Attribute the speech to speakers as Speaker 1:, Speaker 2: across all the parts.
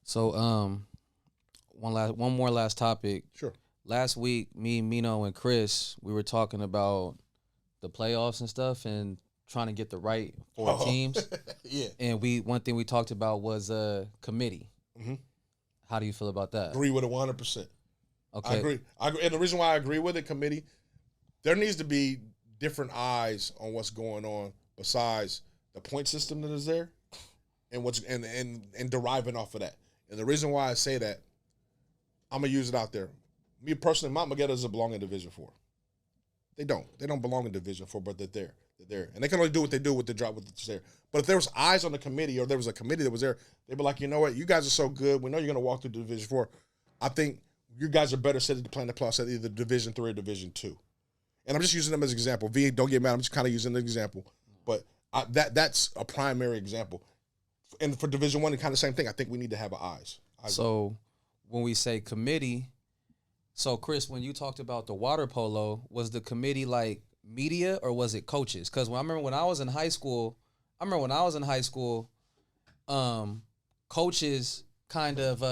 Speaker 1: So one more last topic.
Speaker 2: Sure.
Speaker 1: Last week, me, Mino, and Chris, we were talking about the playoffs and stuff and trying to get the right four teams.
Speaker 2: Yeah.
Speaker 1: And one thing we talked about was a committee.
Speaker 2: Mhm.
Speaker 1: How do you feel about that?
Speaker 2: Agree with it 100%.
Speaker 1: Okay.
Speaker 2: I agree. And the reason why I agree with it, committee, there needs to be different eyes on what's going on besides the point system that is there and what's and deriving off of that. And the reason why I say that, I'm gonna use it out there. Me personally, Mount Magetta doesn't belong in Division 4. They don't. They don't belong in Division 4, but they're there. They're there. And they can only do what they do with the drop with the there. But if there was eyes on the committee or there was a committee that was there, they'd be like, you know what, you guys are so good. We know you're gonna walk through Division 4. I think you guys are better set to play in the playoffs at either Division 3 or Division 2. And I'm just using them as an example. V, don't get mad. I'm just kind of using an example. But that's a primary example. And for Division 1, kind of same thing. I think we need to have eyes.
Speaker 1: So when we say committee, so Chris, when you talked about the water polo, was the committee like media or was it coaches? Because I remember when I was in high school, coaches kind of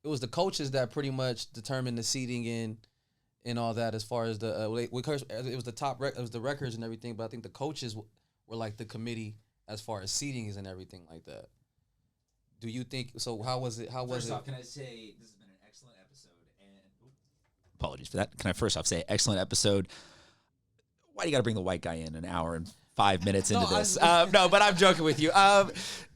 Speaker 1: it was the coaches that pretty much determined the seating and all that as far as the it was the it was the records and everything, but I think the coaches were like the committee as far as seatings and everything like that. Do you think so? How was it?
Speaker 3: First off, can I say this has been an excellent episode? And apologies for that. Can I first off say excellent episode? Why do you got to bring the white guy in an hour and 5 minutes into this? No, but I'm joking with you.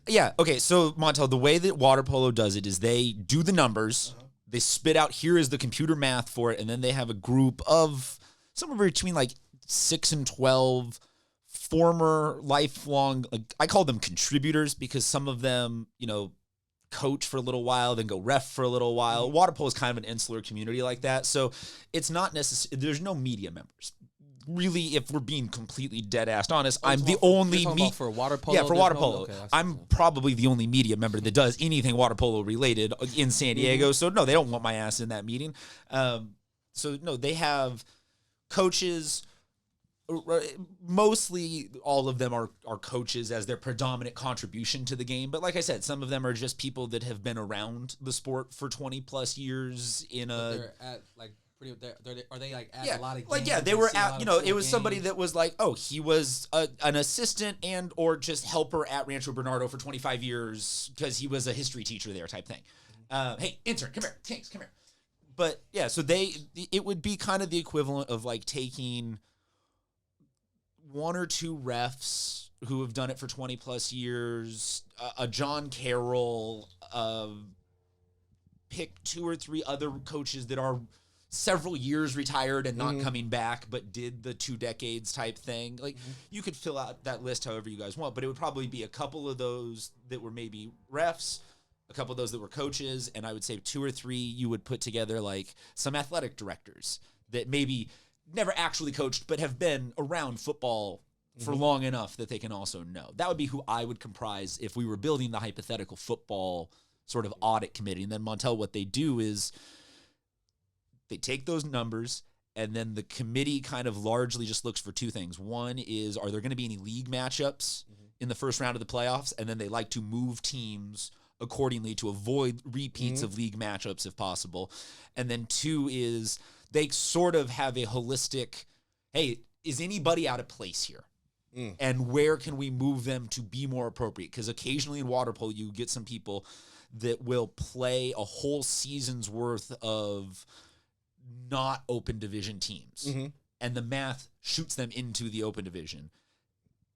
Speaker 3: Yeah, okay. So Montel, the way that water polo does it is they do the numbers. They spit out, here is the computer math for it, and then they have a group of somewhere between like 6 and 12 former lifelong, like I call them contributors because some of them, coach for a little while, then go ref for a little while. Water polo is kind of an insular community like that. So it's not necessary. There's no media members. Really, if we're being completely dead-assed honest, I'm the only
Speaker 1: for water polo.
Speaker 3: Yeah, for water polo.
Speaker 1: Okay,
Speaker 3: I'm probably the only media member that does anything water polo related in San Diego. So no, they don't want my ass in that meeting. So no, they have coaches. Mostly all of them are coaches as their predominant contribution to the game. But like I said, some of them are just people that have been around the sport for 20 plus years
Speaker 1: They're at like are they like at a lot of games?
Speaker 3: Like, they were at, it was somebody that was like, oh, he was an assistant and or just helper at Rancho Bernardo for 25 years because he was a history teacher there type thing. Hey, intern, come here. Kinks, come here. But yeah, so it would be kind of the equivalent of like taking one or two refs who have done it for 20 plus years, a John Carroll, pick two or three other coaches that are several years retired and not coming back, but did the 2 decades type thing. Like you could fill out that list however you guys want, but it would probably be a couple of those that were maybe refs, a couple of those that were coaches, and I would say 2 or 3 you would put together like some athletic directors that maybe never actually coached but have been around football for long enough that they can also know. That would be who I would comprise if we were building the hypothetical football sort of audit committee. And then Montel, what they do is they take those numbers and then the committee kind of largely just looks for 2 things. One is, are there going to be any league matchups in the first round of the playoffs? And then they like to move teams accordingly to avoid repeats of league matchups if possible. And then 2 is they sort of have a holistic, hey, is anybody out of place here? And where can we move them to be more appropriate? Because occasionally in water polo, you get some people that will play a whole season's worth of not open division teams. And the math shoots them into the open division.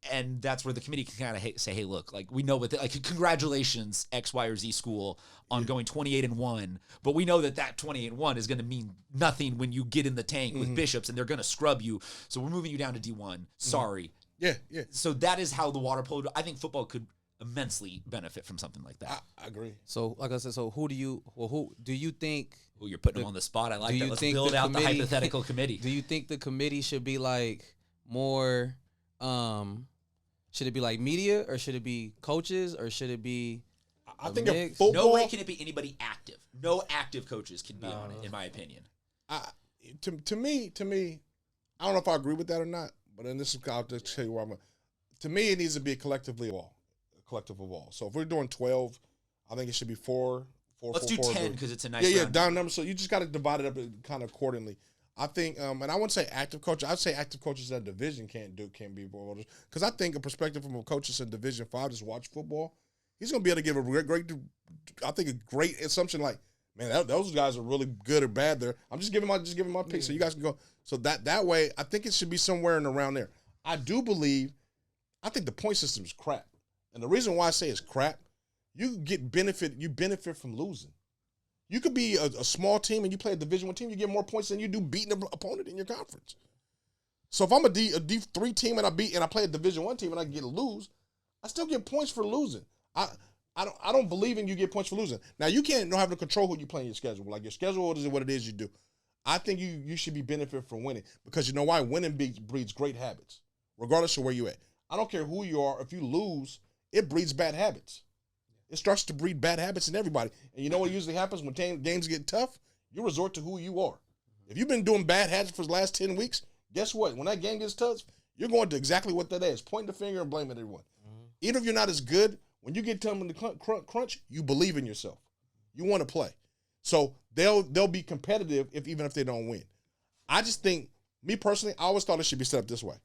Speaker 3: And that's where the committee can kind of say, hey, look, like we know like congratulations X, Y, or Z school on going 28-1, but we know that 28-1 is going to mean nothing when you get in the tank with Bishops and they're going to scrub you. So we're moving you down to D1. Sorry.
Speaker 2: Yeah.
Speaker 3: So that is how the water polo, I think football could immensely benefit from something like that.
Speaker 2: I agree.
Speaker 1: So like I said, who do you think?
Speaker 3: Oh, you're putting them on the spot. I like that. Let's build out the hypothetical committee.
Speaker 1: Do you think the committee should be like more should it be like media or should it be coaches or should it be
Speaker 2: I think
Speaker 1: mix?
Speaker 2: football,
Speaker 3: no way can it be anybody active. No active coaches can be on it, in my opinion.
Speaker 2: To me, I don't know if I agree with that or not, but in this, I'll just tell you where I'm at. To me, it needs to be a collective of all. So if we're doing 12, I think it should be 4.
Speaker 3: Let's do 10 because it's a nice
Speaker 2: Yeah,
Speaker 3: round
Speaker 2: down number. So you just got to divide it up kind of accordingly. I think, and I wouldn't say active coaches. I'd say active coaches that division can't be voters. Because I think a perspective from a coach that's in Division 5 just watch football, he's going to be able to give a great assumption like, man, those guys are really good or bad there. I'm just giving my pick so you guys can go. So that way, I think it should be somewhere in around there. I think the point system is crap. And the reason why I say it's crap, you benefit from losing. You could be a small team and you play a Division I team, you get more points than you do beating an opponent in your conference. So if I'm a D3 team and I play a Division I team and I lose, I still get points for losing. I don't believe in you get points for losing. Now you don't have to control who you play in your schedule. Like your schedule is what it is you do. I think you should be benefit from winning because you know why? Winning breeds great habits, regardless of where you at. I don't care who you are. If you lose, it breeds bad habits. It starts to breed bad habits in everybody. And you know what usually happens when games get tough? You resort to who you are. If you've been doing bad habits for the last 10 weeks, guess what? When that game gets tough, you're going to exactly what that is. Pointing the finger and blaming everyone. Mm-hmm. Even if you're not as good, when you get tough in the crunch, you believe in yourself. You want to play. So they'll be competitive even if they don't win. I just think, me personally, I always thought it should be set up this way.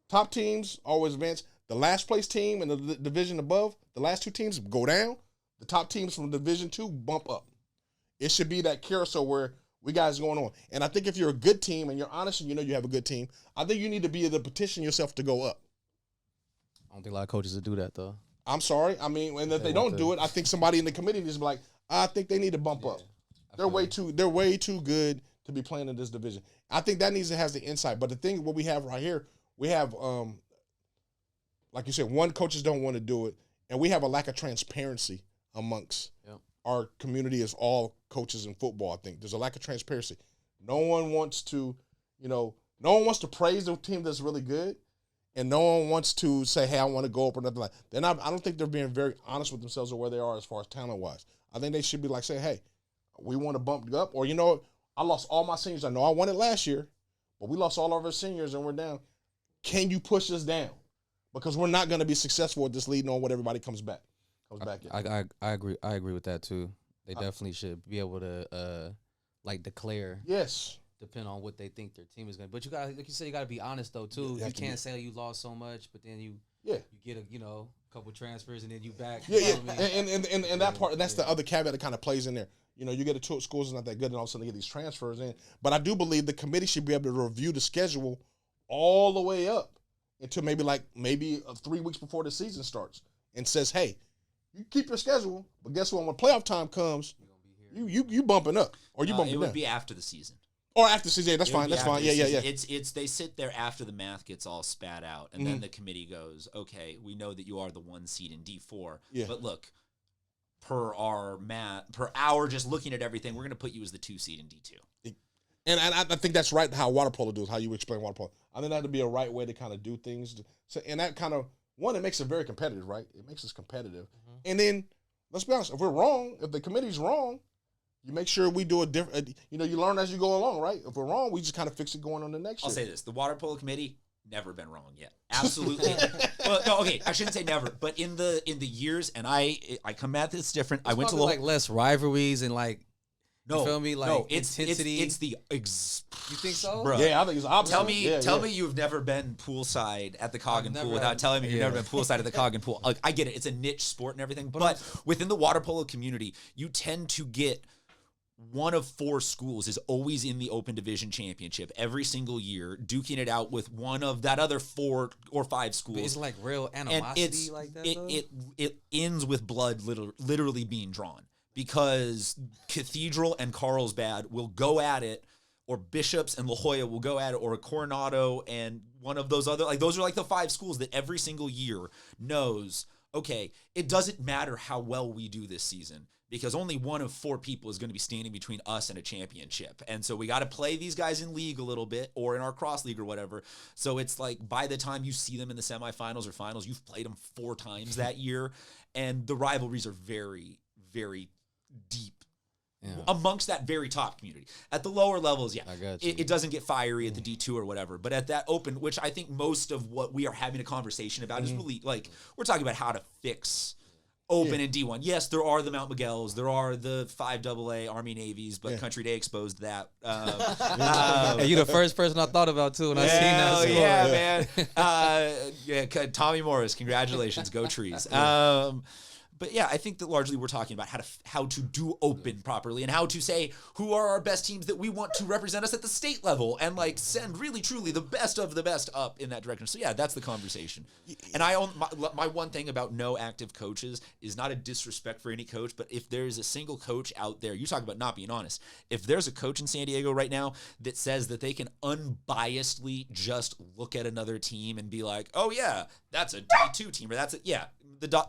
Speaker 2: Top teams always advance. The last place team and the division above, the last 2 teams go down. The top teams from Division 2 bump up. It should be that carousel where we guys going on. And I think if you're a good team and you're honest and you know you have a good team, I think you need to be able to petition yourself to go up.
Speaker 1: I don't think a lot of coaches would do that, though.
Speaker 2: I'm sorry. I mean, and if they don't do it, I think somebody in the committee needs to be like, I think they need to bump up. They're way too good to be playing in this division. I think that has the insight. But the thing, what we have right here, we have, like you said, one, coaches don't want to do it, and we have a lack of transparency amongst our community as all coaches in football. I think there's a lack of transparency. No one wants to praise the team that's really good, and no one wants to say, hey, I want to go up or nothing like that. I don't think they're being very honest with themselves or where they are as far as talent-wise. I think they should be like, say, hey, we want to bump you up, or, you know, I lost all my seniors. I know I won it last year, but we lost all of our seniors and we're down. Can you push us down? Because we're not going to be successful at this lead knowing what everybody comes back.
Speaker 1: I agree. I agree with that too. They definitely should be able to declare.
Speaker 2: Yes.
Speaker 1: Depend on what they think their team is going to. But you got, like you said, you got to be honest though too. You can't say you lost so much, but then you get a couple transfers and then you back.
Speaker 2: You know what I mean? and that part, and that's the other caveat that kind of plays in there. You know, you get a schools is not that good, and all of a sudden they get these transfers in. But I do believe the committee should be able to review the schedule all the way up until maybe 3 weeks before the season starts, and says, hey, you keep your schedule, but guess what? When playoff time comes, you bumping up, or you bumping down.
Speaker 3: It would be after the season.
Speaker 2: Or after the season. That's fine. That's fine. Yeah.
Speaker 3: It's they sit there after the math gets all spat out, and then the committee goes, okay, we know that you are the 1 seed in D4, but look, per our just looking at everything, we're going to put you as the 2 seed in D2.
Speaker 2: And I think that's right how water polo does, how you explain water polo. I think that would be a right way to kind of do things. So, and that kind of, one, it makes it very competitive, right? It makes us competitive. Mm-hmm. And then, let's be honest, if we're wrong, if the committee's wrong, you make sure we do a different, you learn as you go along, right? If we're wrong, we just kind of fix it going on the next year.
Speaker 3: I'll say this, the water polo committee, never been wrong yet. Absolutely. Well, no, okay, I shouldn't say never, but in the years, and I come at this different. I went to
Speaker 1: less rivalries and
Speaker 3: no,
Speaker 1: you feel me?
Speaker 3: Intensity. It's the
Speaker 1: you think so?
Speaker 3: Bro.
Speaker 2: Yeah, I think it's opposite.
Speaker 3: Tell me you've never been poolside at the Coggin Pool without telling me you've never been poolside at the Coggin Pool. Like, I get it. It's a niche sport and everything, but within the water polo community, you tend to get one of 4 schools is always in the Open Division Championship every single year, duking it out with one of that other 4 or 5 schools.
Speaker 1: But it's like real animosity like that.
Speaker 3: It ends with blood literally being drawn. Because Cathedral and Carlsbad will go at it, or Bishops and La Jolla will go at it, or Coronado and one of those other, those are the 5 schools that every single year knows, okay, it doesn't matter how well we do this season, because only one of 4 people is going to be standing between us and a championship. And so we got to play these guys in league a little bit, or in our cross league or whatever. So it's by the time you see them in the semifinals or finals, you've played them 4 times that year. And the rivalries are very, very deep amongst that very top community. At the lower levels, it doesn't get fiery at the D2 or whatever, but at that open, which I think most of what we are having a conversation about is really we're talking about how to fix open in D1. Yes, there are the Mount Miguel's, there are the 5 AA Army Navies, but Country Day exposed that.
Speaker 1: Hey, you the first person I thought about too when I seen that score.
Speaker 3: Yeah, man. Tommy Morris, congratulations, go Trees. But yeah, I think that largely we're talking about how to do open properly and how to say who are our best teams that we want to represent us at the state level and like send really truly the best of the best up in that direction. So yeah, that's the conversation. And my one thing about no active coaches is not a disrespect for any coach, but if there's a single coach out there, you talk about not being honest. If there's a coach in San Diego right now that says that they can unbiasedly just look at another team and be like, oh yeah, that's a D2 team or that's it. Yeah.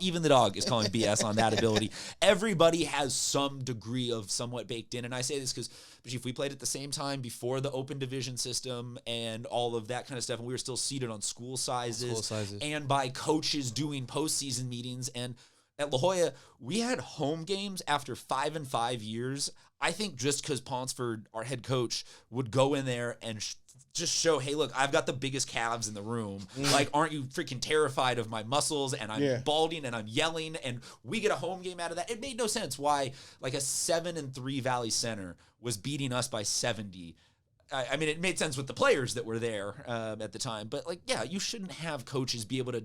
Speaker 3: Even the dog is calling BS on that ability. Everybody has some degree of somewhat baked in. And I say this because if we played at the same time before the open division system and all of that kind of stuff, and we were still seated on school sizes. And by coaches doing postseason meetings. And at La Jolla, we had home games after 5 and 5 years. I think just because Ponsford, our head coach, would go in there and just show, hey, look, I've got the biggest calves in the room. Like, aren't you freaking terrified of my muscles? And I'm balding and I'm yelling, and we get a home game out of that. It made no sense why, like, a 7-3 Valley Center was beating us by 70. I mean, it made sense with the players that were there at the time. But, like, yeah, you shouldn't have coaches be able to,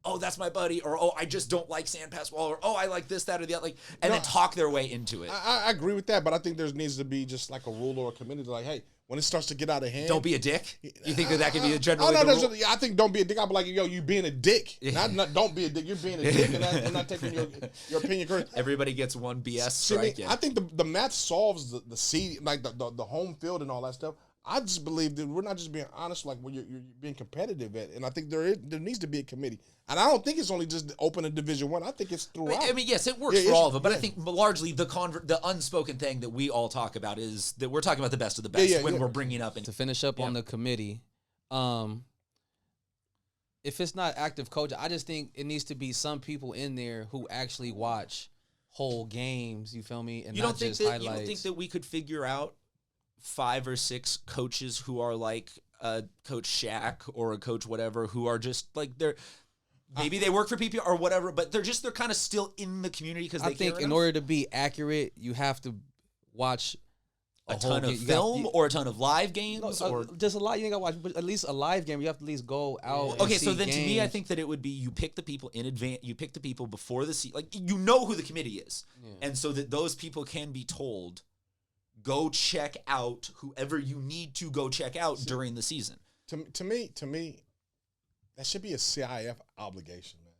Speaker 3: oh, that's my buddy, or oh, I just don't like Sand Pass Wall, or oh, I like this, that, or the other, like, and then talk their way into it.
Speaker 2: I agree with that, but I think there needs to be just like a rule or a committee like, hey, when it starts to get out of hand,
Speaker 3: don't be a dick. You think that could be a general?
Speaker 2: I think don't be a dick. I'll be like, yo, you being a dick. Not don't be a dick. You're being a dick and not taking your opinion correct.
Speaker 3: Everybody gets one BS strike.
Speaker 2: I think the math solves the seed, like the home field and all that stuff. I just believe that we're not just being honest, like when you're being competitive at, and I think there needs to be a committee, and I don't think it's only just open in Division I. I think it's throughout.
Speaker 3: I mean, yes, it works for all of them, but I think largely the unspoken thing that we all talk about is that we're talking about the best of the best when we're bringing up.
Speaker 1: To finish up on the committee, if it's not active coach, I just think it needs to be some people in there who actually watch whole games. You feel me? And
Speaker 3: you don't think that you don't think that we could figure out 5 or 6 coaches who are like a Coach Shaq or a coach whatever, who are just like maybe they work for PPR or whatever, but they're kind of still in the community because they think
Speaker 1: in order to be accurate, you have to watch
Speaker 3: a ton of film or a ton of live games, or
Speaker 1: just a lot. You ain't gotta watch, but at least a live game. You have to at least go out.
Speaker 3: Okay, so then games. To me, I think that it would be you pick the people in advance. You pick the people before the season, like you know who the committee is, and so that those people can be told, go check out whoever you need to go check out during the season.
Speaker 2: To me, that should be a CIF obligation, man.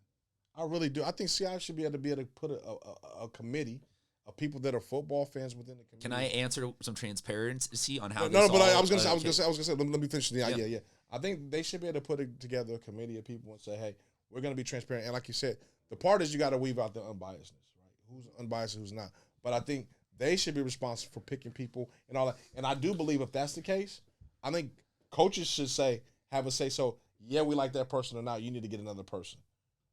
Speaker 2: I really do. I think CIF should be able to put a committee of people that are football fans within the community.
Speaker 3: Can I answer some transparency on how?
Speaker 2: No, but I was gonna say. Let me finish the idea. Yeah. I think they should be able to put together a committee of people and say, hey, we're gonna be transparent. And like you said, the part is you got to weave out the unbiasedness, right? Who's unbiased, who's not. But I think they should be responsible for picking people and all that. And I do believe if that's the case, I think coaches should have a say. So yeah, we like that person or not. You need to get another person.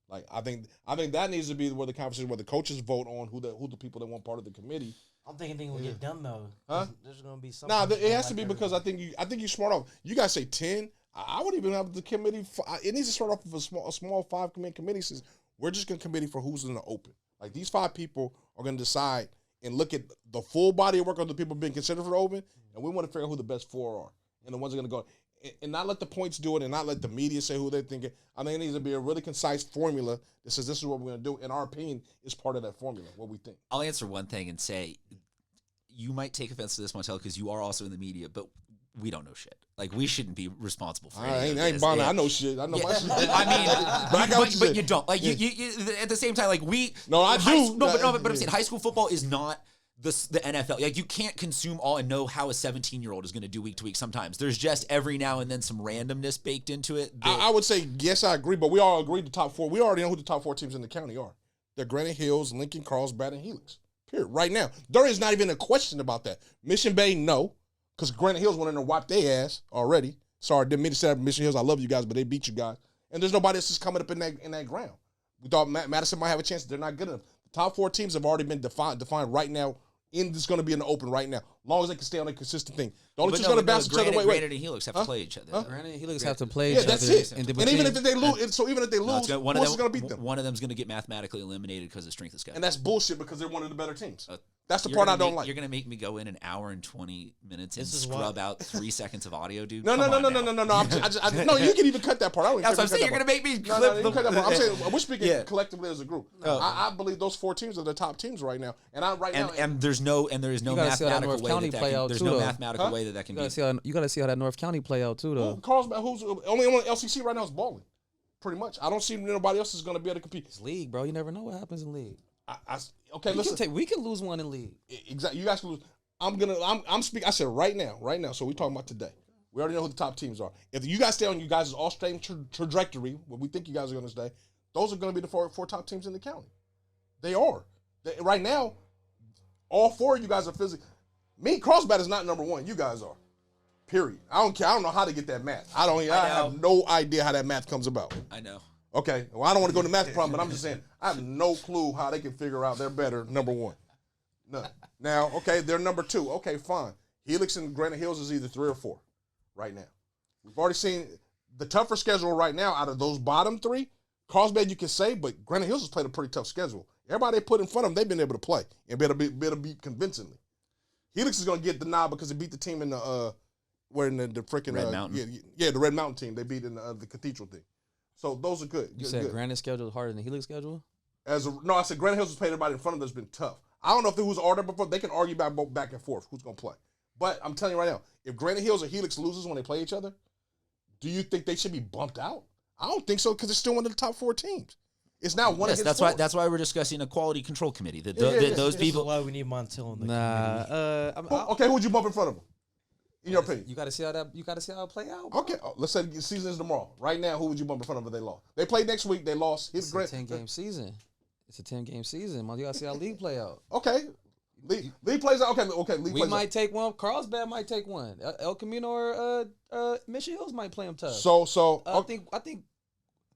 Speaker 2: Like I think that needs to be where the conversation, where the coaches vote on who the people that want part of the committee.
Speaker 4: I don't think anything will get done though.
Speaker 2: Huh?
Speaker 4: There's gonna be something.
Speaker 2: Nah, it has to be because I think you smart off. You guys say 10. I would even have the committee. It needs to start off with a small 5-man committee. Says we're just gonna committee for who's in the open. Like these 5 people are gonna decide and look at the full body of work of the people being considered for the open, and we want to figure out who the best 4 are and the ones that are going to go, and not let the points do it, and not let the media say who they're thinking. I think it needs to be a really concise formula that says this is what we're going to do. In our opinion, is part of that formula. What we think.
Speaker 3: I'll answer one thing and say, you might take offense to this, Montel, because you are also in the media, but we don't know shit. Like we shouldn't be responsible for it.
Speaker 2: I ain't buying it. I know shit. I know my shit.
Speaker 3: I mean, but you don't. Like you at the same time, like we.
Speaker 2: No, I do.
Speaker 3: But I'm saying high school football is not the NFL. Like you can't consume all and know how a 17-year-old is going to do week to week. Sometimes there's just every now and then some randomness baked into it.
Speaker 2: I would say yes, I agree. But we all agree the top 4. We already know who the top 4 teams in the county are. They're Granite Hills, Lincoln, Carlsbad, and Helix. Period. Right now, there is not even a question about that. Mission Bay, no. Because Granite Hills went in there and wiped their ass already. Sorry, didn't mean to say that. Mission Hills, I love you guys, but they beat you guys. And there's nobody else that's coming up in that ground. We thought Madison might have a chance. They're not good enough. The top 4 teams have already been defined right now is going to be in the open right now. As long as they can stay on a consistent thing. The only
Speaker 3: But
Speaker 2: two's going to bounce each other. Wait.
Speaker 3: Granite and Helix have to play each other.
Speaker 2: Huh?
Speaker 1: Granted, Helix have to play
Speaker 2: Yeah,
Speaker 1: each
Speaker 2: that's
Speaker 1: other.
Speaker 2: it.
Speaker 1: And
Speaker 2: And even if they lose, so even if they lose, who else is going to beat them?
Speaker 3: One of them's going to get mathematically eliminated because of strength of schedule.
Speaker 2: And that's bullshit because they're one of the better teams.
Speaker 3: Uh,
Speaker 2: That's the
Speaker 3: You're
Speaker 2: part I
Speaker 3: gonna
Speaker 2: don't
Speaker 3: make-
Speaker 2: like.
Speaker 3: You're going to make me go in an hour and 20 minutes and
Speaker 4: This is
Speaker 3: scrub out 3 seconds of audio, dude.
Speaker 2: No.
Speaker 3: Come on now.
Speaker 2: No, you can even cut that part. I don't even
Speaker 3: That's what I'm saying. You're going to make me clip
Speaker 2: you cut that part. I'm saying we're speaking
Speaker 3: Yeah.
Speaker 2: collectively as a group.
Speaker 3: Oh.
Speaker 2: I believe those 4 teams are the top teams right now. And
Speaker 3: and there is no
Speaker 1: You gotta see how that
Speaker 3: mathematical
Speaker 1: North
Speaker 3: way
Speaker 1: County
Speaker 3: that
Speaker 1: play
Speaker 3: can,
Speaker 1: out
Speaker 3: there's
Speaker 1: too,
Speaker 3: no
Speaker 1: though.
Speaker 3: mathematical way that
Speaker 1: You
Speaker 3: can
Speaker 1: gotta
Speaker 3: be.
Speaker 1: you gotta see how that North County play out too, though.
Speaker 2: Carlsbad, who's only on LCC right now is balling. Pretty much. I don't see nobody else is going to be able to compete.
Speaker 1: It's league, bro. You never know what happens in league.
Speaker 2: Okay, listen.
Speaker 1: We can lose one in league.
Speaker 2: Exactly. You guys can lose. I'm speaking. I said right now. So we're talking about today. We already know who the top teams are. If you guys stay on you guys' all-state trajectory, what we think you guys are going to stay, those are going to be the four top teams in the county. They are. Right now, all 4 of you guys are physically. Me, Carlsbad is not number 1. You guys are. Period. I don't care. I don't know how to get that math. I have no idea how that math comes about.
Speaker 3: I know.
Speaker 2: Okay. Well, I don't want to go to math problem, but I'm just saying I have no clue how they can figure out they're better number 1. None. Now, okay, they're number 2. Okay, fine. Helix and Granite Hills is either 3 or 4 right now. We've already seen the tougher schedule right now out of those bottom 3. Carlsbad you can say, but Granite Hills has played a pretty tough schedule. Everybody they put in front of them, they've been able to play and better beat convincingly. Helix is going to get the nod because they beat the team in the the freaking
Speaker 3: Red Mountain.
Speaker 2: Yeah, the Red Mountain team. They beat in the Cathedral thing. So those are good.
Speaker 1: You said Granite schedule is harder than the Helix schedule?
Speaker 2: I said Granite Hills has played everybody in front of them that's been tough. I don't know if there was order before. They can argue back and forth who's going to play. But I'm telling you right now, if Granite Hills or Helix loses when they play each other, do you think they should be bumped out? I don't think so because it's still one of the top 4 teams. It's now one against 4.
Speaker 3: That's why we're discussing a quality control committee. Those
Speaker 4: This is
Speaker 3: people.
Speaker 4: why we need Montill in the community.
Speaker 2: Okay, who would you bump in front of them? In your opinion,
Speaker 1: You gotta see how it play out.
Speaker 2: okay. Let's say the season is tomorrow. Right now, who would you bump in front of if they lost? They play next week. They lost.
Speaker 1: It's a 10-game season. It's a 10-game season. You gotta see how league play out.
Speaker 2: Okay. League plays out. Okay. League
Speaker 1: We
Speaker 2: plays
Speaker 1: might
Speaker 2: out.
Speaker 1: take one. Carlsbad might take one. El Camino or Mission Hills might play them tough.
Speaker 2: So
Speaker 1: I think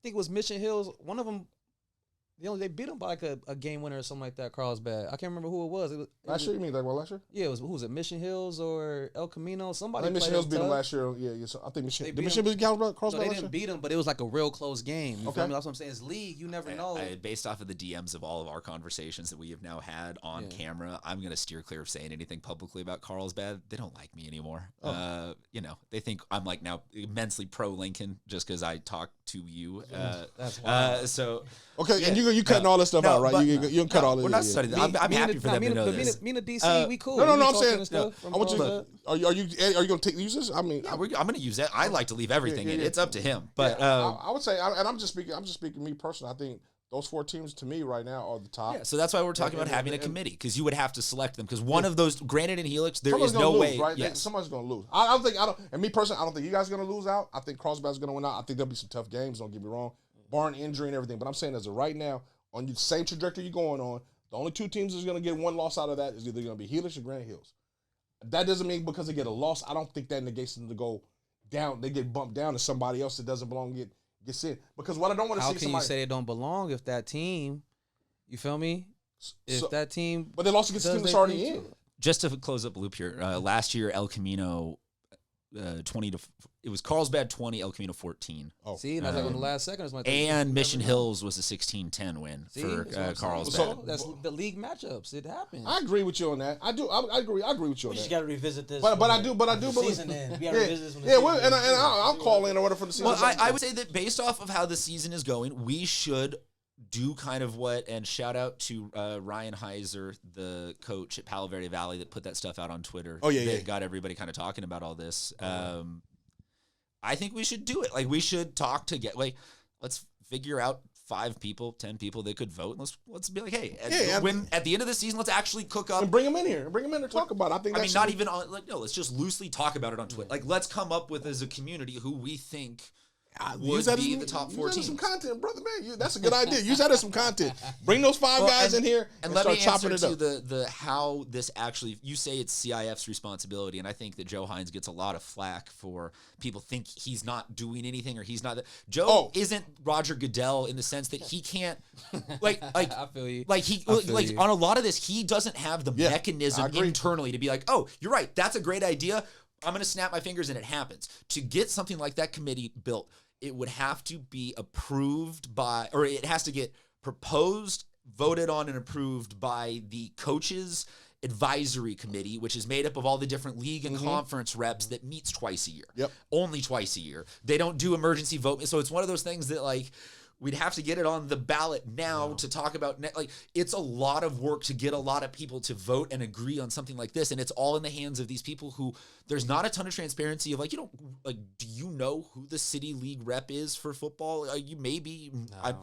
Speaker 1: it was Mission Hills. One of them. They beat them by like a game winner or something like that. Carlsbad. I can't remember who it was.
Speaker 2: last year, you mean last year?
Speaker 1: Yeah, who was it? Mission Hills or El Camino?
Speaker 2: I
Speaker 1: Somebody.
Speaker 2: think Mission Hills beat them
Speaker 1: tough.
Speaker 2: last year. Yeah. So I think Mission.
Speaker 1: They
Speaker 2: Did
Speaker 1: beat
Speaker 2: Mission beat
Speaker 1: No,
Speaker 2: Carlsbad
Speaker 1: they
Speaker 2: last
Speaker 1: didn't
Speaker 2: year?
Speaker 1: beat them, but it was like a real close game. You feel
Speaker 2: Okay.
Speaker 1: me? That's what I'm saying. It's league. You never know.
Speaker 3: Based off of the DMs of all of our conversations that we have now had on camera, I'm going to steer clear of saying anything publicly about Carlsbad. They don't like me anymore. They think I'm like now immensely pro Lincoln just because I talk to you.
Speaker 1: That's wild.
Speaker 3: So
Speaker 2: Okay, and you cutting all this stuff out, right? You can cut all this.
Speaker 3: We're not studying that. I'm happy for them to know this.
Speaker 1: Me and the DC, we cool.
Speaker 2: No.
Speaker 1: We
Speaker 2: I'm
Speaker 1: talking
Speaker 2: saying.
Speaker 1: and stuff from
Speaker 2: I want you.
Speaker 1: Carlsbad.
Speaker 2: Are you going to use this? I mean,
Speaker 3: I'm going to use that. I like to leave everything in.
Speaker 2: yeah.
Speaker 3: It's up to him. But
Speaker 2: I would say, and I'm just speaking me personally. I think those 4 teams to me right now are the top.
Speaker 3: yeah, so that's why we're talking about having a committee because you would have to select them because one of those Granite and Helix, there
Speaker 2: Somebody's
Speaker 3: is no
Speaker 2: gonna
Speaker 3: way.
Speaker 2: lose, right?
Speaker 3: Yes.
Speaker 2: Somebody's going to lose. And me personally, I don't think you guys are going to lose out. I think Carlsbad's going to win out. I think there'll be some tough games. Don't get me wrong, barring injury and everything. But I'm saying as of right now, on the same trajectory you're going on, the only 2 teams that's going to get 1 loss out of that is either going to be Helix or Granite Hills. That doesn't mean because they get a loss, I don't think that negates them to go down. They get bumped down to somebody else that doesn't belong gets in. Because what I don't want to
Speaker 1: How
Speaker 2: see
Speaker 1: can
Speaker 2: somebody.
Speaker 1: you say they don't belong if that team? You feel me? If that team,
Speaker 2: But they lost against the team
Speaker 1: does
Speaker 2: that's
Speaker 1: their
Speaker 2: already
Speaker 1: thing
Speaker 2: in.
Speaker 1: too.
Speaker 3: Just to close up loop here, last year El Camino 20 to it was Carlsbad 20, El Camino 14.
Speaker 2: Oh.
Speaker 1: See, and that's like on the last second.
Speaker 3: And Mission Hills was a 16-10 win for Carlsbad.
Speaker 2: So-
Speaker 1: That's the league matchups. It happens.
Speaker 2: I agree with you on that. I do. I agree. I agree with you on
Speaker 4: We just
Speaker 2: that.
Speaker 4: got to revisit this.
Speaker 2: But
Speaker 4: when
Speaker 2: I
Speaker 4: the-
Speaker 2: do
Speaker 4: when the
Speaker 2: believe.
Speaker 4: season ends. We got to
Speaker 2: Yeah,
Speaker 4: revisit this when the
Speaker 2: yeah.
Speaker 4: season
Speaker 2: And
Speaker 4: ends.
Speaker 2: I'll call in or whatever for the season.
Speaker 3: Well, I would say that based off of how the season is going, we should do kind of what, and shout out to Ryan Heiser, the coach at Palo Verde Valley that put that stuff out on Twitter.
Speaker 2: Oh, yeah,
Speaker 3: that
Speaker 2: yeah.
Speaker 3: got everybody kind of talking about all this. I think we should do it. Like we should talk to let's figure out 5 people, 10 people that could vote. And let's be like, hey, at the end of the season, let's actually cook up.
Speaker 2: And bring them in here. Bring them in to talk about it.
Speaker 3: I mean, not even on let's just loosely talk about it on Twitter. Like, let's come up with as a community who we think would be the top 4
Speaker 2: use that as
Speaker 3: teams.
Speaker 2: some content, brother, man. That's a good idea. Use that as some content. Bring those 5 guys in here and
Speaker 3: let
Speaker 2: start
Speaker 3: me
Speaker 2: chopping
Speaker 3: answer
Speaker 2: it
Speaker 3: to
Speaker 2: up.
Speaker 3: the how this actually. You say it's CIF's responsibility, and I think that Joe Hines gets a lot of flack for people think he's not doing anything or he's not. Joe isn't Roger Goodell in the sense that he can't like
Speaker 1: I feel you.
Speaker 3: Like he like on a lot of this, he doesn't have the
Speaker 2: I
Speaker 3: mechanism
Speaker 2: agree.
Speaker 3: internally to be like, oh, you're right, that's a great idea. I'm going to snap my fingers and it happens. To get something like that committee built, it would have to be approved by, or it has to get proposed, voted on, and approved by the coaches advisory committee, which is made up of all the different league and conference reps that meets twice a year.
Speaker 2: Yep.
Speaker 3: Only twice a year. They don't do emergency vote. So it's one of those things that like, we'd have to get it on the ballot now to talk about. Like, it's a lot of work to get a lot of people to vote and agree on something like this, and it's all in the hands of these people who. There's not a ton of transparency of like, you don't like. Do you know who the city league rep is for football? You maybe.
Speaker 1: No.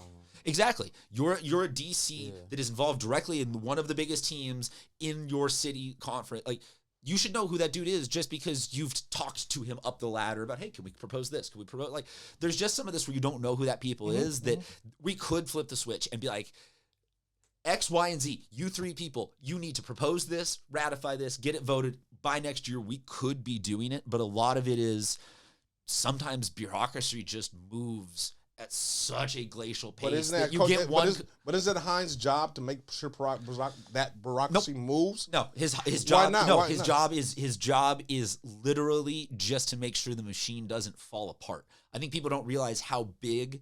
Speaker 3: Exactly. You're a DC that is involved directly in one of the biggest teams in your city conference. Like, you should know who that dude is just because you've talked to him up the ladder about, hey, can we propose this? Can we propose, like, there's just some of this where you don't know who that people is that we could flip the switch and be like, X, Y, and Z, you 3 people, you need to propose this, ratify this, get it voted. By next year, we could be doing it, but a lot of it is sometimes bureaucracy just moves at such a glacial pace.
Speaker 2: But isn't that
Speaker 3: you get one.
Speaker 2: But is it Hines' job to make sure that bureaucracy moves?
Speaker 3: No, his job.
Speaker 2: not?
Speaker 3: No,
Speaker 2: Why
Speaker 3: his
Speaker 2: not?
Speaker 3: job is literally just to make sure the machine doesn't fall apart. I think people don't realize how big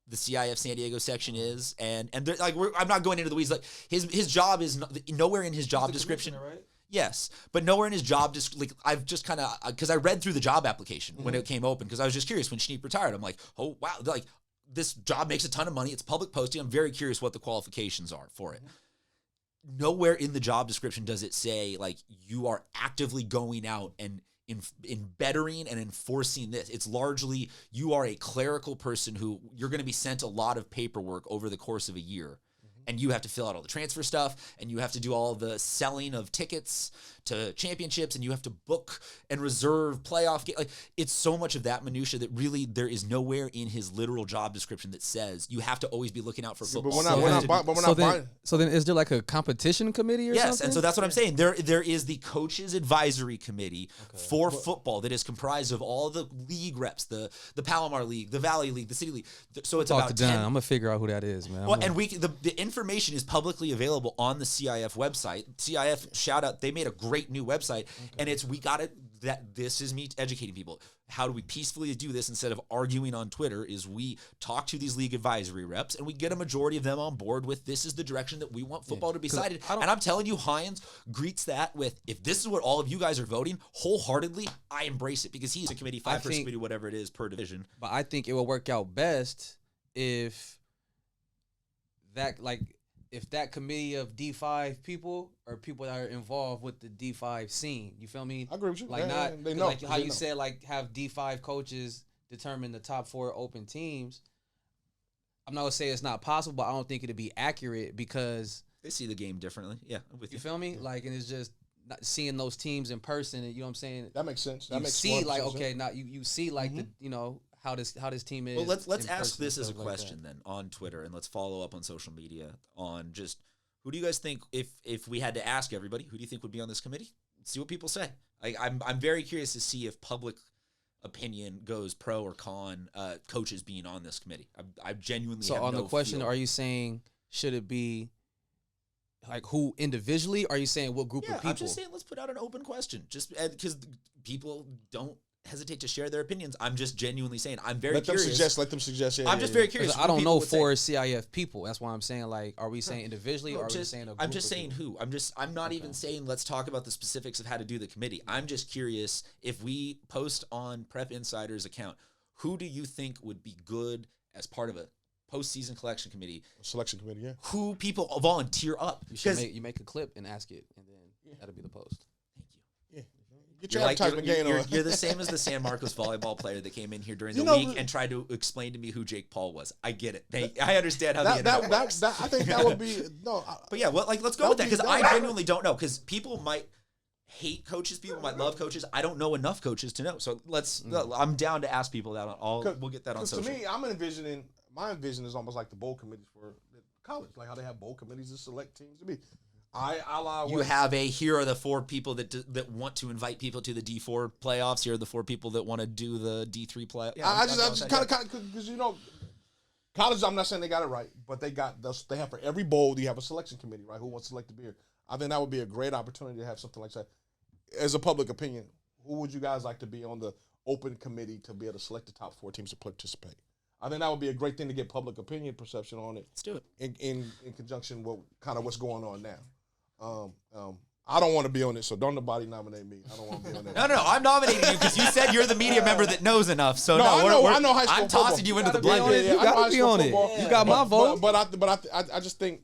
Speaker 3: the CIF San Diego section is, and like I'm not going into the weeds. Like his job is nowhere in his job description.
Speaker 1: Right?
Speaker 3: Yes, but nowhere in his job like I've just kind of because I read through the job application when it came open because I was just curious when Schneep retired. I'm like, oh wow, like this job makes a ton of money. It's public posting. I'm very curious what the qualifications are for it. Nowhere in the job description does it say like you are actively going out and in bettering and enforcing this. It's largely you are a clerical person who you're going to be sent a lot of paperwork over the course of a year. And you have to fill out all the transfer stuff, and you have to do all the selling of tickets to championships, and you have to book and reserve playoff games. Like, it's so much of that minutia that really there is nowhere in his literal job description that says you have to always be looking out for football.
Speaker 2: But we're not buying.
Speaker 1: So then, is there like a competition committee or something?
Speaker 3: Yes, and so that's what I'm saying. There is the coaches advisory committee for football that is comprised of all the league reps, the Palomar League, the Valley League, the City League. So it's
Speaker 1: Talk
Speaker 3: about
Speaker 1: to
Speaker 3: 10.
Speaker 1: Don. I'm gonna figure out who that is, man.
Speaker 3: Well, and the information is publicly available on the CIF website. CIF shout out, they made a great new website, and this is me educating people. How do we peacefully do this instead of arguing on Twitter is we talk to these league advisory reps and we get a majority of them on board with this is the direction that we want football to be cited. And I'm telling you, Hines greets that with, if this is what all of you guys are voting, wholeheartedly, I embrace it because he's a committee, 5-person committee, whatever it is per division.
Speaker 1: But I think it will work out best if that committee of D5 people are people that are involved with the D5 scene. You feel me?
Speaker 2: I agree with you.
Speaker 1: Like
Speaker 2: they know.
Speaker 1: Like how you said, like have D5 coaches determine the top 4 open teams. I'm not gonna say it's not possible, but I don't think it'd be accurate because
Speaker 3: they see the game differently. Yeah, I'm with you.
Speaker 1: You feel me? Like, and it's just not seeing those teams in person, and you know what I'm saying?
Speaker 2: That makes sense.
Speaker 1: You see, like, okay, now you see like the how this team is.
Speaker 3: Well, let's ask this as a question then on Twitter, and let's follow up on social media on just who do you guys think if we had to ask everybody, who do you think would be on this committee? See what people say. I'm very curious to see if public opinion goes pro or con coaches being on this committee. I genuinely
Speaker 1: so
Speaker 3: have
Speaker 1: on
Speaker 3: no
Speaker 1: the question,
Speaker 3: feel.
Speaker 1: are you saying should it be like who individually? Or are you saying what group of people?
Speaker 3: I'm just saying let's put out an open question, just because people don't hesitate to share their opinions. I'm just genuinely saying I'm very curious.
Speaker 2: Let them suggest. Yeah,
Speaker 3: I'm just very curious.
Speaker 1: I don't know for CIF people. That's why I'm saying, like, are we saying individually or are we saying a group
Speaker 3: I'm just
Speaker 1: of
Speaker 3: saying
Speaker 1: people?
Speaker 3: who. I'm not even saying let's talk about the specifics of how to do the committee. I'm just curious if we post on Prep Insider's account, who do you think would be good as part of a postseason selection committee?
Speaker 2: Yeah.
Speaker 3: Who people volunteer up?
Speaker 1: You make a clip and ask it, and then that'll be the post.
Speaker 2: Get your advertisement game on.
Speaker 3: You're the same as the San Marcos volleyball player that came in here during the week and tried to explain to me who Jake Paul was. I get it. I understand how the internet works.
Speaker 2: I think that would be no.
Speaker 3: But yeah, let's go with that because I genuinely don't know because people might hate coaches, people might love coaches. I don't know enough coaches to know. So I'm down to ask people that we'll get that on social.
Speaker 2: To me, my vision is almost like the bowl committees for college, like how they have bowl committees to select teams to be.
Speaker 3: Here are the 4 people that want to invite people to the D4 playoffs. Here are the 4 people that want to do the D3 playoffs. Yeah,
Speaker 2: I just kind of because college. I'm not saying they got it right, but they have for every bowl you have a selection committee, right? Who wants to select the beer? I think that would be a great opportunity to have something like that. As a public opinion, who would you guys like to be on the open committee to be able to select the top 4 teams to participate? I think that would be a great thing to get public opinion perception on it.
Speaker 3: Let's do it
Speaker 2: in conjunction with kind of what's going on now. I don't want to be on it, so don't nobody nominate me. I don't want to be on it.
Speaker 3: No, I'm nominating you because you said you're the media member that knows enough. So
Speaker 2: I know high school
Speaker 3: I'm tossing you into the blender.
Speaker 4: You got to be on it. You got my vote.
Speaker 2: But I just think,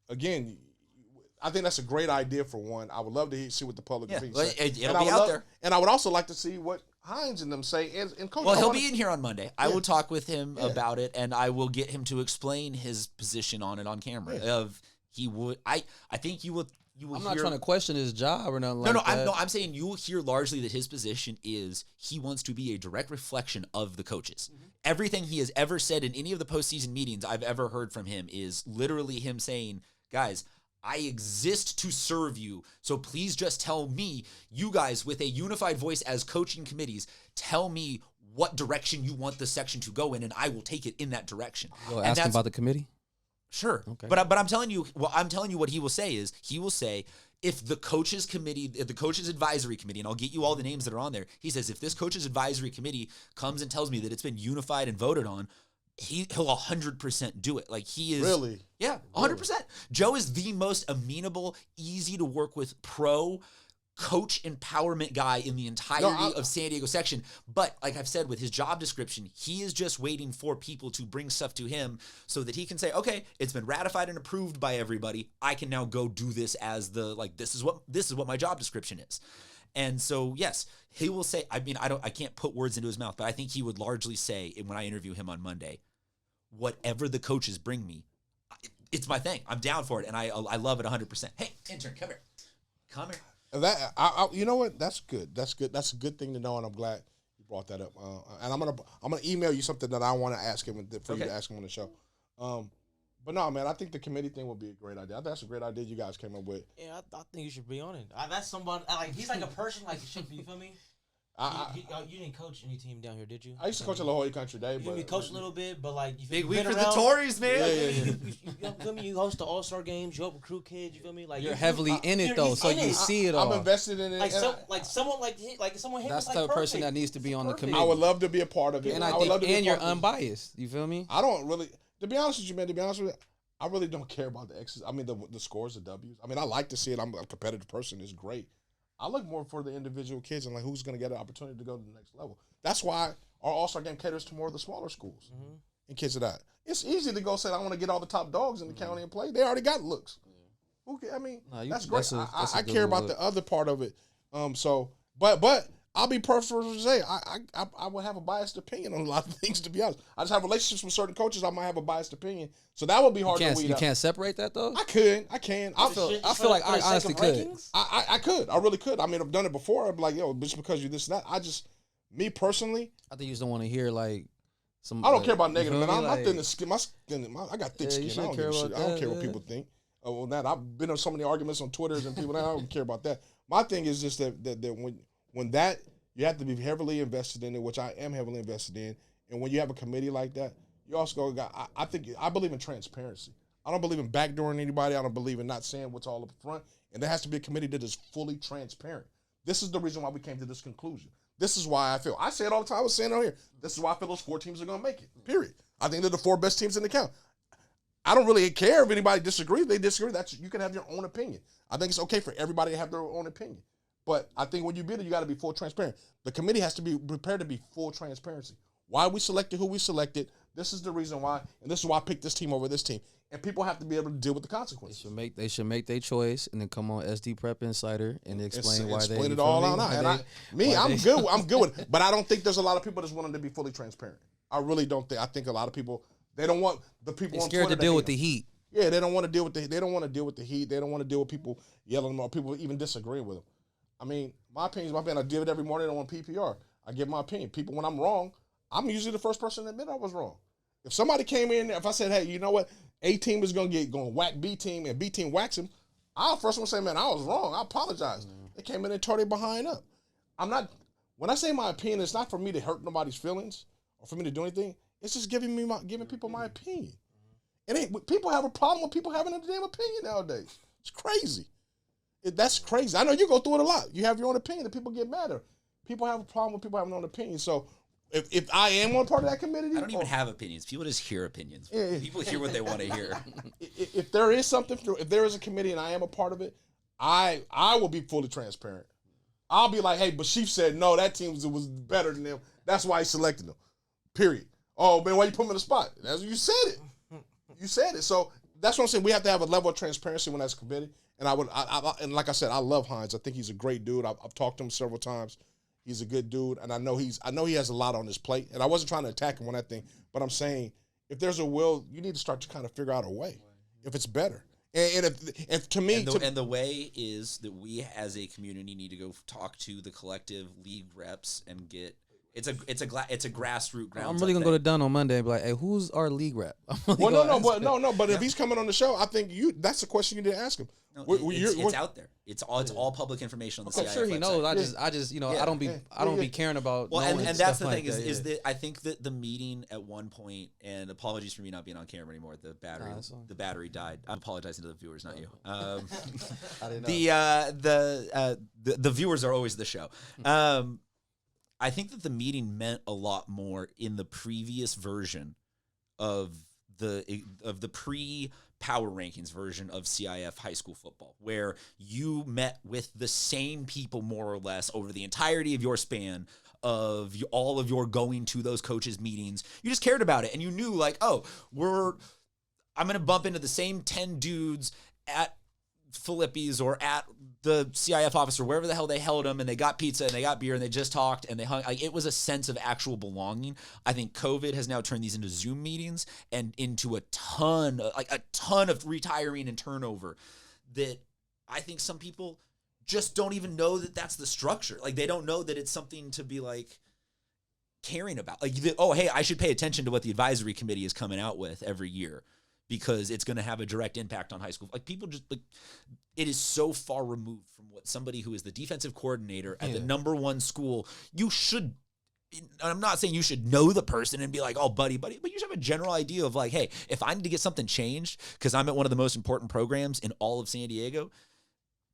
Speaker 2: again, I think that's a great idea for one. I would love to see what the public opinion says.
Speaker 3: It'll be out there.
Speaker 2: And I would also like to see what Hines and them say in coaching.
Speaker 3: Well, he'll be in here on Monday. I will talk with him about it, and I will get him to explain his position on it on camera. I think you will.
Speaker 1: I'm not trying to question his job or nothing like that.
Speaker 3: I'm saying you will hear largely that his position is he wants to be a direct reflection of the coaches. Mm-hmm. Everything he has ever said in any of the postseason meetings I've ever heard from him is literally him saying, guys, I exist to serve you, so please just tell me, you guys with a unified voice as coaching committees, tell me what direction you want the section to go in, and I will take it in that direction.
Speaker 1: You'll ask him about the committee?
Speaker 3: Sure. Okay. But I'm telling you what he will say is, he will say, if the coaches advisory committee, and I'll get you all the names that are on there, he says, if this coaches advisory committee comes and tells me that it's been unified and voted on, he'll 100% do it. Like, he is
Speaker 2: really,
Speaker 3: 100%. Joe is the most amenable, easy to work with pro coach empowerment guy in the entirety of San Diego section. But like I've said, with his job description, he is just waiting for people to bring stuff to him so that he can say, okay, it's been ratified and approved by everybody. I can now go do this as this is what my job description is. And so, yes, he will say, I can't put words into his mouth, but I think he would largely say, when I interview him on Monday, whatever the coaches bring me, it's my thing. I'm down for it. And I love it 100%. Hey, intern, come here. Come here.
Speaker 2: You know what? That's good. That's good. That's a good thing to know, and I'm glad you brought that up. And I'm gonna email you something that I want to ask him for you to ask him on the show. But no, man, I think the committee thing would be a great idea. I think that's a great idea you guys came up with.
Speaker 5: Yeah, I think you should be on it. That's somebody he's like a person you feel me? You didn't coach any team down here, did you?
Speaker 2: I used to coach at La Jolla Country Day.
Speaker 5: You coach a little bit, but like, you
Speaker 3: big week for the Tories, man.
Speaker 5: You feel me? You host the All-Star games. You help recruit kids. You feel me? Like,
Speaker 1: you're heavily in it though, so you see it all.
Speaker 2: I'm invested in it.
Speaker 5: Someone hit.
Speaker 1: That's the person that needs to be on the committee.
Speaker 2: I would love to be a part of it,
Speaker 1: and I would love to be you're unbiased. You feel me?
Speaker 2: I don't really. To be honest with you, man. To be honest with you, I really don't care about the X's. I mean, the scores, the W's. I mean, I like to see it. I'm a competitive person. It's great. I look more for the individual kids and like who's going to get an opportunity to go to the next level. That's why our All-Star game caters to more of the smaller schools and kids of that. It's easy to go say, I want to get all the top dogs in the county and play. They already got looks. That's great. I care about the other part of it. But I'll be perfect to say I would have a biased opinion on a lot of things, to be honest. I just have relationships with certain coaches. I might have a biased opinion. So that would be hard to weed out.
Speaker 1: You can't separate that, though?
Speaker 2: I can. I feel like I honestly could. I could. I really could. I mean, I've done it before. I'm like, yo, just because you this and that. Me personally.
Speaker 1: I think you just don't want to hear, like, some.
Speaker 2: I don't care about negative, man. I'm thin skin. I got thick skin. I don't give a shit. I don't care what people think. I've been on so many arguments on Twitter and people. I don't care about that. My thing is just that when that, you have to be heavily invested in it, which I am heavily invested in. And when you have a committee like that, you also got. I believe in transparency. I don't believe in backdooring anybody. I don't believe in not saying what's all up front. And there has to be a committee that is fully transparent. This is the reason why we came to this conclusion. This is why I feel. I say it all the time. I was saying it on here. This is why I feel those 4 teams are going to make it. Period. I think they're the 4 best teams in the count. I don't really care if anybody disagrees. They disagree. You can have your own opinion. I think it's okay for everybody to have their own opinion. But I think when you bid it, you got to be full transparent. The committee has to be prepared to be full transparency. Why we selected who we selected. This is the reason why, and this is why I picked this team over this team. And people have to be able to deal with the consequences.
Speaker 1: They should make their choice and then come on SD Prep Insider and explain why they
Speaker 2: explain it all out. I'm good with it. But I don't think there's a lot of people that's wanting to be fully transparent. I really don't think. I think a lot of people, they don't want the people on Twitter
Speaker 1: scared to deal with the heat.
Speaker 2: Yeah, they don't want to deal with the heat. They don't want to deal with people yelling at them or people even disagreeing with them. I mean, my opinion is my opinion. I give it every morning on PPR. I give my opinion. People, when I'm wrong, I'm usually the first person to admit I was wrong. If somebody came in, if I said, hey, you know what, A team is going to whack B team and B team whacks him, I'll first one say, man, I was wrong. I apologize. They came in and tore their behind up. When I say my opinion, it's not for me to hurt nobody's feelings or for me to do anything. It's just giving people my opinion. And people have a problem with people having a damn opinion nowadays. It's crazy. That's crazy. I know you go through it a lot. You have your own opinion and people get mad. People have a problem with people having their own opinion. So if I am one part of that committee,
Speaker 3: I don't even have opinions. People just hear opinions. People hear what they want to hear.
Speaker 2: If there is if there is a committee and I am a part of it, I will be fully transparent. I'll be like, hey, but Chief said no, that team was better than them. That's why he selected them. Period. Oh man, why you put him in the spot? That's you said it. You said it. So that's what I'm saying. We have to have a level of transparency when that's a committee. And and like I said, I love Hines. I think he's a great dude. I've talked to him several times. He's a good dude, and I know he has a lot on his plate. And I wasn't trying to attack him on that thing, but I'm saying if there's a will, you need to start to kind of figure out a way if it's better. And if to me,
Speaker 3: and the way is that we as a community need to go talk to the collective league reps and get. It's a grassroots ground.
Speaker 1: I'm really gonna go to Dunn on Monday and be like, "Hey, who's our league rep?"
Speaker 2: No. But if he's coming on the show, I think that's the question you need to ask him.
Speaker 3: No, it's out there. It's all public information on the CIF
Speaker 1: I'm sure he
Speaker 3: website.
Speaker 1: knows. I just I don't be caring about.
Speaker 3: Well, and that's the thing
Speaker 1: like
Speaker 3: is that I think that the meeting at one point, and apologies for me not being on camera anymore. The battery died. I'm apologizing to the viewers, not you.
Speaker 1: I didn't know.
Speaker 3: The viewers are always the show. I think that the meeting meant a lot more in the previous version of the pre-power rankings version of CIF high school football, where you met with the same people more or less over the entirety of your span of all of your going to those coaches' meetings. You just cared about it, and you knew like, oh, I'm going to bump into the same 10 dudes at Philippi's or at the CIF office or wherever the hell they held them, and they got pizza and they got beer and they just talked and they hung. Like, it was a sense of actual belonging. I think COVID has now turned these into Zoom meetings and into a ton of retiring and turnover that I think some people just don't even know that that's the structure. Like, they don't know that it's something to be like caring about. Like, oh, hey, I should pay attention to what the advisory committee is coming out with every year, because it's going to have a direct impact on high school. Like, people just like, it is so far removed from what somebody who is the defensive coordinator at the number one school, you should, I'm not saying you should know the person and be like, oh, buddy, but you should have a general idea of like, hey, if I need to get something changed because I'm at one of the most important programs in all of San Diego,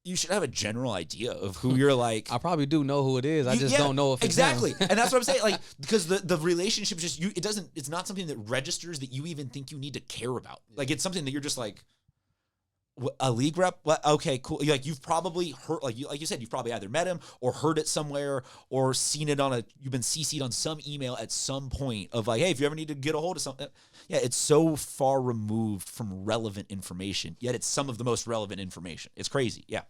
Speaker 3: you should have a general idea of who you're like.
Speaker 1: I probably do know who it is. I just don't know if it's
Speaker 3: exactly.
Speaker 1: him.
Speaker 3: And that's what I'm saying. Like, because the relationship just it's not something that registers that you even think you need to care about. Like, it's something that you're just like, a league rep? Okay, cool. Like, you've probably heard, like you said, you've probably either met him or heard it somewhere or seen it you've been CC'd on some email at some point of like, hey, if you ever need to get a hold of something. Yeah, it's so far removed from relevant information, yet it's some of the most relevant information. It's crazy. Yeah.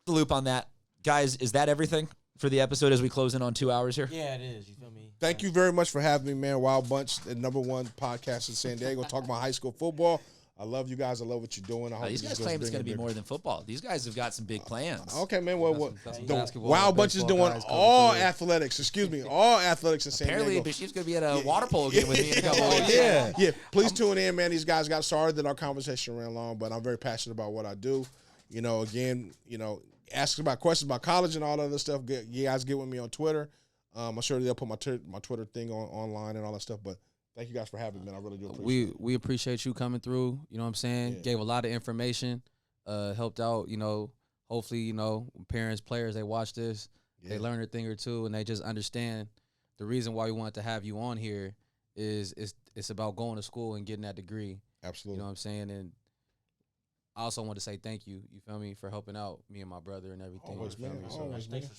Speaker 3: The loop on that. Guys, is that everything for the episode as we close in on 2 hours here?
Speaker 5: Yeah, it is. You feel me?
Speaker 2: Thank you very much for having me, man. Wild Bunch, the #1 podcast in San Diego, talking about high school football. I love you guys. I love what you're doing. I hope
Speaker 3: these guys claim it's going to be more than football. These guys have got some big plans.
Speaker 2: Okay, man. Well, Wild Bunch is doing all athletics. Excuse me, all athletics in San Diego.
Speaker 3: Apparently, Bishop's going to be at a water polo game with me in a couple of weeks.
Speaker 2: Yeah. Please tune in, man. These guys got sorry that our conversation ran long, but I'm very passionate about what I do. Ask about questions about college and all that other stuff. You guys get with me on Twitter. I'm sure they'll put my Twitter thing online and all that stuff. But thank you guys for having me, man. I really do appreciate it.
Speaker 1: We appreciate you coming through. You know what I'm saying?
Speaker 2: Yeah.
Speaker 1: Gave a lot of information. Helped out. Hopefully, parents, players, they watch this, they learn a thing or two, and they just understand the reason why we wanted to have you on here is it's about going to school and getting that degree.
Speaker 2: Absolutely.
Speaker 1: You know what I'm saying? And I also want to say thank you. You feel me, for helping out me and my brother and everything.
Speaker 2: Always, man.
Speaker 5: Thanks for